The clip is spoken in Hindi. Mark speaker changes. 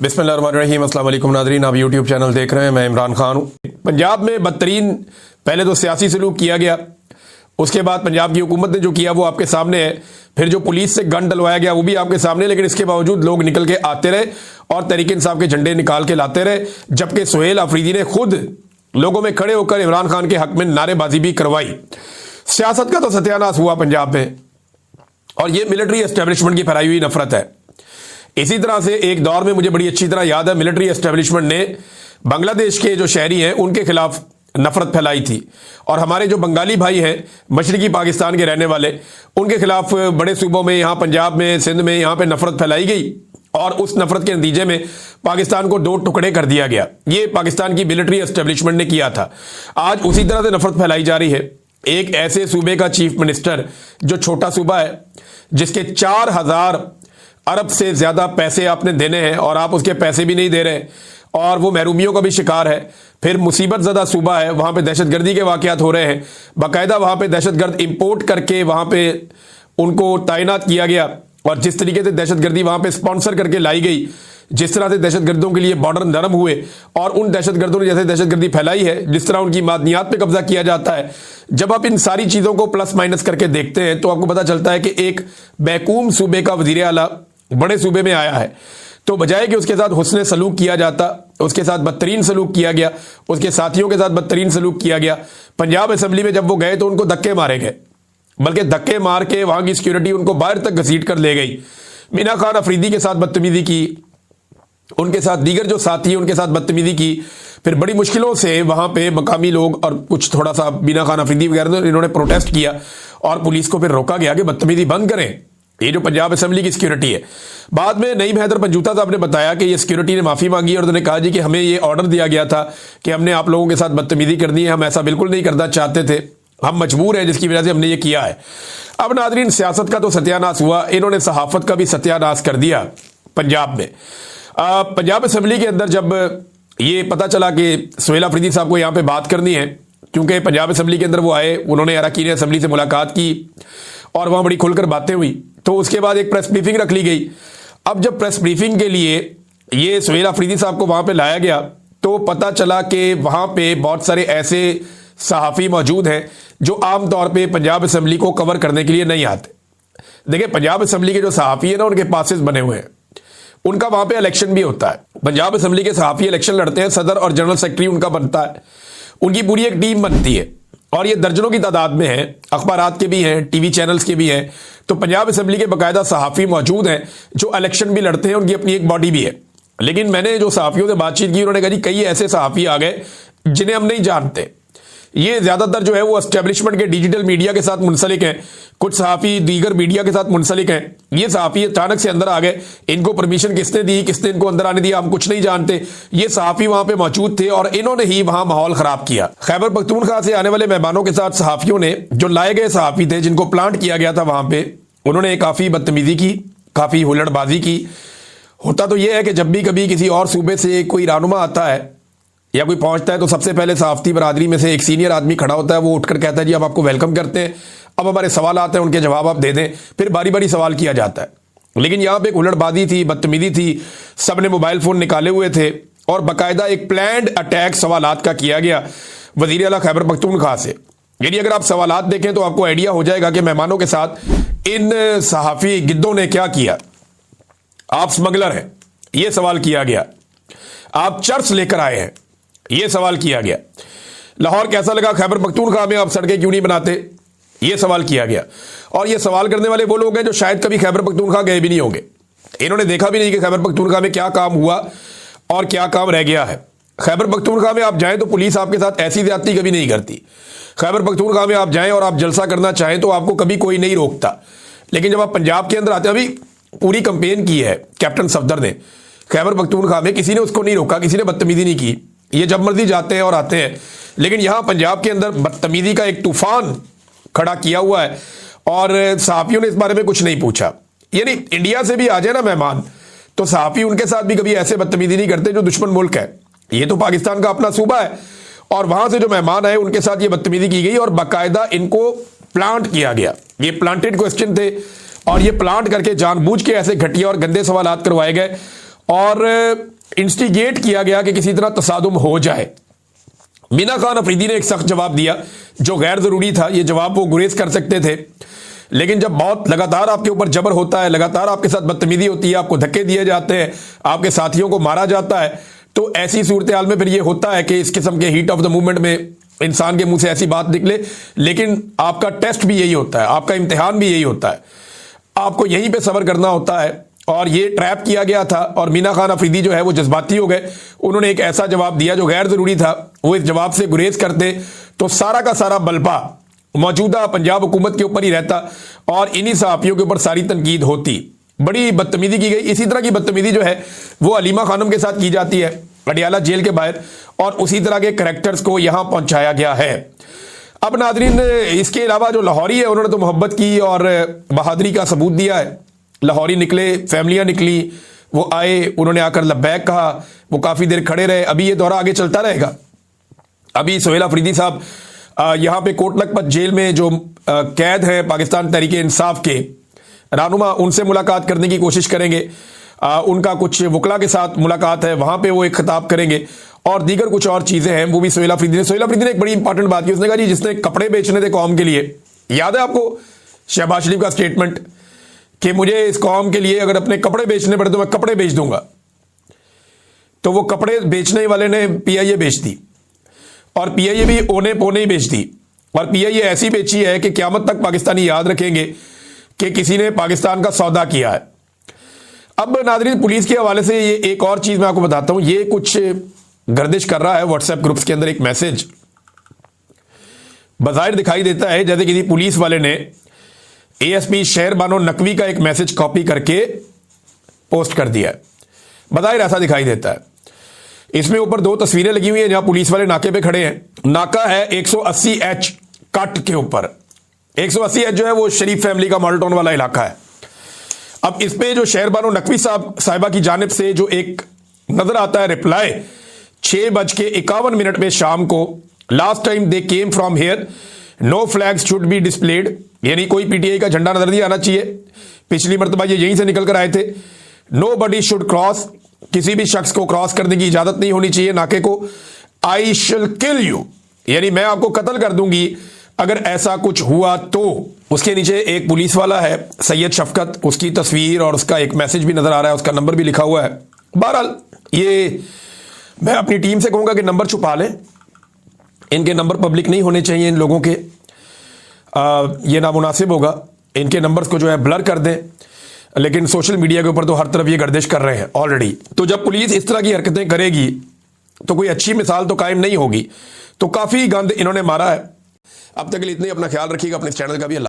Speaker 1: बिस्मिल्लाहिर्रहमानिर्रहीम। अस्सलाम वालेकुम नाज़रीन, आप यूट्यूब चैनल देख रहे हैं। मैं इमरान खान हूँ। पंजाब में बदतरीन पहले तो सियासी सलूक किया गया, उसके बाद पंजाब की हुकूमत ने जो किया वो आपके सामने है। फिर जो पुलिस से गन डलवाया गया वो भी आपके सामने, लेकिन इसके बावजूद लोग निकल के आते रहे और तहरीक इंसाफ के झंडे निकाल के लाते रहे, जबकि सुहेल अफरीदी ने खुद लोगों में खड़े होकर इमरान खान के हक में नारेबाजी भी करवाई। सियासत का तो सत्यानाश हुआ पंजाब में, और ये मिलिट्री एस्टेब्लिशमेंट की फैलाई हुई नफरत है। इसी तरह से एक दौर में मुझे बड़ी अच्छी तरह याद है, मिलिट्री एस्टेब्लिशमेंट ने बांग्लादेश के जो शहरी हैं उनके खिलाफ नफरत फैलाई थी, और हमारे जो बंगाली भाई हैं मशरकी पाकिस्तान के रहने वाले, उनके खिलाफ बड़े सूबों में, यहाँ पंजाब में, सिंध में, यहाँ पे नफरत फैलाई गई, और उस नफरत के नतीजे में पाकिस्तान को दो टुकड़े कर दिया गया। ये पाकिस्तान की मिलिट्री एस्टेब्लिशमेंट ने किया था। आज उसी तरह से नफरत फैलाई जा रही है। एक ऐसे सूबे का चीफ मिनिस्टर जो छोटा सूबा है, जिसके 4000 अरब से ज्यादा पैसे आपने देने हैं और आप उसके पैसे भी नहीं दे रहे, और वो महरूमियों का भी शिकार है। फिर मुसीबत ज़दा सूबा है, वहां पे दहशतगर्दी के वाकयात हो रहे हैं, बाकायदा वहां पे दहशतगर्द इंपोर्ट करके वहां पे उनको तैनात किया गया, और जिस तरीके से दहशतगर्दी वहां पे स्पॉन्सर करके लाई गई, जिस तरह से दहशतगर्दों के लिए बॉर्डर नरम हुए और उन दहशतगर्दों ने जैसे दहशतगर्दी फैलाई है, जिस तरह उनकी मादनियात पे कब्जा किया जाता है, जब आप इन सारी चीजों को प्लस माइनस करके देखते हैं तो आपको पता चलता है कि एक बैकूम सूबे का वजीर आला बड़े सूबे में आया है, तो बजाय कि उसके साथ हुस्ने सलूक किया जाता, उसके साथ बदतरीन सलूक किया गया, उसके साथियों के साथ बदतरीन सलूक किया गया। पंजाब असेंबली में जब वो गए तो उनको धक्के मारे गए, बल्कि धक्के मार के वहां की सिक्योरिटी उनको बाहर तक घसीट कर ले गई। मीना खान अफरीदी के साथ बदतमीजी की, उनके साथ दीगर जो साथी उनके साथ बदतमीजी की। फिर बड़ी मुश्किलों से वहां पे मकामी लोग और कुछ थोड़ा सा मीना खान अफरीदी वगैरह इन्होंने प्रोटेस्ट किया, और पुलिस को फिर रोका गया कि बदतमीजी बंद करें। ये जो पंजाब असेंबली की सिक्योरिटी है। बाद में नईम हैदर पंजूता साहब ने बताया कि ये सिक्योरिटी ने माफी मांगी और उन्होंने कहा जी कि हमें ये ऑर्डर दिया गया था कि हमने आप लोगों के साथ बदतमीजी करनी है, हम ऐसा बिल्कुल नहीं करना चाहते थे, हम मजबूर हैं, जिसकी वजह से हमने ये किया है। अब नाजरीन, सियासत का तो सत्यानाश हुआ, इन्होंने सहाफत का भी सत्यानाश कर दिया पंजाब में। पंजाब असेंबली के अंदर जब ये पता चला कि सुहेल अफरीदी साहब को यहाँ पे बात करनी है, क्योंकि पंजाब असेंबली के अंदर वो आए, उन्होंने अरकान असेंबली से मुलाकात की और वहां बड़ी खुलकर बातें हुई, तो उसके बाद एक प्रेस ब्रीफिंग रख ली गई। अब जब प्रेस ब्रीफिंग के लिए ये सुहेल अफरीदी साहब को वहां पे लाया गया तो पता चला कि वहां पे बहुत सारे ऐसे सहाफ़ी मौजूद हैं जो आमतौर पे पंजाब असेंबली को कवर करने के लिए नहीं आते। देखिए, पंजाब असेंबली के जो सहाफ़ी है ना, उनके पासेस बने हुए हैं, उनका वहां पे इलेक्शन भी होता है। पंजाब असेंबली के सहाफ़ी इलेक्शन लड़ते हैं, सदर और जनरल सेक्रेटरी उनका बनता है, उनकी पूरी एक टीम बनती है, और ये दर्जनों की तादाद में है, अखबारात के भी हैं, टीवी चैनल्स के भी हैं। तो पंजाब असेंबली के बाकायदा सहाफ़ी मौजूद हैं जो इलेक्शन भी लड़ते हैं, उनकी अपनी एक बॉडी भी है। लेकिन मैंने जो सहाफ़ियों से बातचीत की, उन्होंने कहा जी कई ऐसे सहाफ़ी आ गए जिन्हें हम नहीं जानते। ये ज्यादातर जो है वो एस्टेब्लिशमेंट के डिजिटल मीडिया के साथ मुंसलिक हैं, कुछ सहाफ़ी दीगर मीडिया के साथ मुंसलिक हैं। ये सहाफ़ी अचानक से अंदर आ गए, इनको परमिशन किसने दी, किसने इनको अंदर आने दिया, हम कुछ नहीं जानते। ये सहाफ़ी वहां पे मौजूद थे और इन्होंने ही वहां माहौल खराब किया। खैबर पख्तूनख्वा से आने वाले मेहमानों के साथ सहाफ़ियों ने, जो लाए गए सहाफ़ी थे जिनको प्लांट किया गया था वहां पे, उन्होंने काफी बदतमीजी की, काफी हुल्लड़बाजी की। होता तो यह है कि जब भी कभी किसी और सूबे से कोई रहनुमा आता है या कोई पहुंचता है तो सबसे पहले सहाफ़ती बरादरी में से एक सीनियर आदमी खड़ा होता है, वो उठकर कहता है जी हम आपको वेलकम करते हैं, अब हमारे सवाल आते हैं, उनके जवाब आप दे दें। फिर बारी बारी सवाल किया जाता है। लेकिन यहां पे एक हुल्लड़बाजी थी, बदतमीजी थी, सबने मोबाइल फोन निकाले हुए थे, और बाकायदा एक प्लान्ड अटैक सवालात का किया गया वजीर आला खैबर पख्तूनख्वा से। यानी अगर आप सवालात देखें तो आपको आइडिया हो जाएगा कि मेहमानों के साथ इन सहाफ़ी गिद्धों ने क्या किया। आप स्मगलर हैं, यह सवाल किया गया। आप चर्च लेकर आए हैं, यह सवाल किया गया। लाहौर कैसा लगा, खैबर पख्तूनख्वा में आप सड़कें क्यों नहीं बनाते, यह सवाल किया गया। और यह सवाल करने वाले वो लोग हैं जो शायद कभी खैबर पख्तूनख्वा गए भी नहीं होंगे, इन्होंने देखा भी नहीं कि खैबर पख्तूनख्वा में क्या काम हुआ और क्या काम रह गया है। खैबर पख्तूनख्वा में आप जाएं तो पुलिस आपके साथ ऐसी ज्यादती कभी नहीं करती। खैबर पख्तूनख्वा में आप जाएं और आप जलसा करना चाहें तो आपको कभी कोई नहीं रोकता। लेकिन जब आप पंजाब के अंदर आते हैं, अभी पूरी कंपेन की है कैप्टन सफदर ने खैबर पख्तूनख्वा में, किसी ने उसको नहीं रोका, किसी ने बदतमीजी नहीं की, ये जब मर्जी जाते हैं और आते हैं। लेकिन यहां पंजाब के अंदर बदतमीजी का एक तूफान खड़ा किया हुआ है, और सहाफ़ियों ने इस बारे में कुछ नहीं पूछा। यानी इंडिया से भी आ जाए ना मेहमान, तो सहाफ़ी उनके साथ भी कभी ऐसे बदतमीजी नहीं करते जो दुश्मन मुल्क है। ये तो पाकिस्तान का अपना सूबा है, और वहां से जो मेहमान आए उनके साथ ये बदतमीजी की गई, और बाकायदा इनको प्लांट किया गया। ये प्लांटेड क्वेश्चन थे, और ये प्लांट करके जानबूझ के ऐसे घटिया और गंदे सवालात करवाए गए, और इंस्टिगेट किया गया कि किसी तरह तसादुम हो जाए। मीना खान अफरीदी ने एक सख्त जवाब दिया जो गैर जरूरी था। यह जवाब वो गुरेज कर सकते थे, लेकिन जब बहुत लगातार आपके ऊपर जबर होता है, लगातार आपके साथ बदतमीजी होती है, आपको धक्के दिए जाते हैं, आपके साथियों को मारा जाता है, तो ऐसी सूरत हाल में फिर यह होता है कि इस किस्म के हीट ऑफ द मूवमेंट में इंसान के मुंह से ऐसी बात निकले। लेकिन आपका टेस्ट भी यही होता है, आपका इम्तिहान भी यही होता है, आपको यहीं पे सब्र करना होता है। और ये ट्रैप किया गया था और मीना खान अफरीदी जो है वो जज्बाती हो गए। उन्होंने एक ऐसा जवाब दिया जो गैर जरूरी था। वो इस जवाब से गुरेज करते तो सारा का सारा बलपा मौजूदा पंजाब हुकूमत के ऊपर ही रहता और इन्हीं सहाफियों के ऊपर सारी तनकीद होती। बड़ी बदतमीजी की गई। इसी तरह की बदतमीजी जो है वो अलीमा खानम के साथ की जाती है अडियाला जेल के बाहर, और उसी तरह के करैक्टर्स को यहां पहुंचाया गया है। अब नादरीन, इसके अलावा जो लाहौरी है उन्होंने तो मोहब्बत की और बहादुरी का सबूत दिया है। लाहौरी निकले, फैमिलियां निकली, वो आए, उन्होंने आकर लब्बैक कहा, वो काफी देर खड़े रहे। अभी ये दौरा आगे चलता रहेगा। अभी सोहेल अफरीदी साहब यहां पे कोट लखपत जेल में जो कैद है पाकिस्तान तहरीक इंसाफ के रहनुमा, उनसे मुलाकात करने की कोशिश करेंगे। उनका कुछ वकला के साथ मुलाकात है, वहां पे वो एक खिताब करेंगे और दीगर कुछ और चीजें हैं वो भी सोहेल अफरीदी ने एक बड़ी इंपॉर्टेंट बात की। उसने कहा जी जिसने कपड़े बेचने थे कौम के लिए, याद है आपको शहबाज शरीफ का स्टेटमेंट कि मुझे इस कौम के लिए अगर अपने कपड़े बेचने पड़े तो मैं कपड़े बेच दूंगा। तो वो कपड़े बेचने वाले ने पीआईए बेच दी और पीआईए भी ओने पोने ही बेच दी। और पीआईए ऐसी बेची है कि क्यामत तक पाकिस्तानी याद रखेंगे कि किसी ने पाकिस्तान का सौदा किया है। अब नाज़रीन, पुलिस के हवाले से ये एक और चीज मैं आपको बताता हूं। ये कुछ गर्दिश कर रहा है व्हाट्सएप ग्रुप्स के अंदर। एक मैसेज बज़ाहिर दिखाई देता है जैसे किसी पुलिस वाले ने एएसपी शहर बानो नकवी का एक मैसेज कॉपी करके पोस्ट कर दिया है। बज़ाहिर ऐसा दिखाई देता है। इसमें ऊपर दो तस्वीरें लगी हुई हैं जहां पुलिस वाले नाके पे खड़े हैं। नाका है 180H कट के ऊपर। 180H जो है वो शरीफ फैमिली का मॉडल टाउन वाला इलाका है। अब इस पे जो शहर बानो नकवी साहिबा की जानिब से जो एक नजर आता है रिप्लाई 6:51 पे शाम को, last time they came from here, no flags should be displayed, यानी कोई पीटीआई का झंडा नजर नहीं आना चाहिए। पिछली मरतबा ये यहीं से निकल कर आए थे। नो बडी शुड क्रॉस, किसी भी शख्स को क्रॉस करने की इजाजत नहीं होनी चाहिए नाके को। आई शिल किल यू, यानी मैं आपको कत्ल कर दूंगी अगर ऐसा कुछ हुआ तो। उसके नीचे एक पुलिस वाला है सैयद शफकत, उसकी तस्वीर और उसका एक मैसेज भी नजर आ रहा है, उसका नंबर भी लिखा हुआ है। बहरहाल ये मैं अपनी टीम से कहूंगा कि नंबर छुपा लें, इनके नंबर पब्लिक नहीं होने चाहिए। इन लोगों के ये नामुनासिब होगा, इनके नंबर्स को जो है ब्लर कर दें। लेकिन सोशल मीडिया के ऊपर तो हर तरफ ये गर्दिश कर रहे हैं ऑलरेडी। तो जब पुलिस इस तरह की हरकतें करेगी तो कोई अच्छी मिसाल तो कायम नहीं होगी। तो काफी गंद इन्होंने मारा है। अब तक के लिए इतने, अपना ख्याल रखिएगा, अपने चैनल का भी।